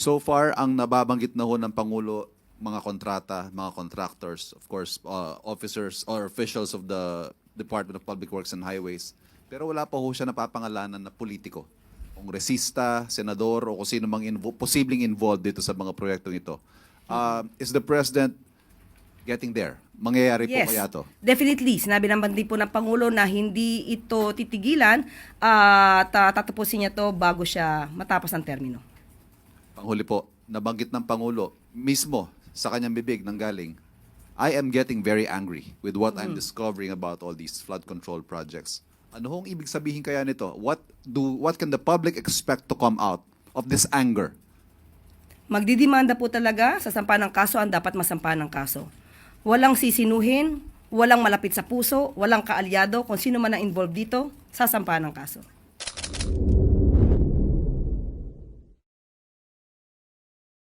So far, ang nababanggit na ho ng Pangulo, mga kontrata, mga contractors, of course, officers or officials of the Department of Public Works and Highways. Pero wala pa ho siya napapangalanan na politiko. Kongresista, senador, o kung sino mang posibleng involved dito sa mga proyektong ito. Is the President getting there? Mangyayari po kaya to? Definitely. Sinabi naman din po ng Pangulo na hindi ito titigilan at tatapusin niya to bago siya matapos ang termino. Panghuli po, nabanggit ng Pangulo mismo sa kanyang bibig nang galing, I am getting very angry with what I'm discovering about all these flood control projects. Ano hong ibig sabihin kaya nito? What can the public expect to come out of this anger? Magdidemanda po talaga sa sampa ng kaso ang dapat masampa ng kaso. Walang sisinuhin, walang malapit sa puso, walang kaalyado, kung sino man ang involved dito, sasampa ng kaso.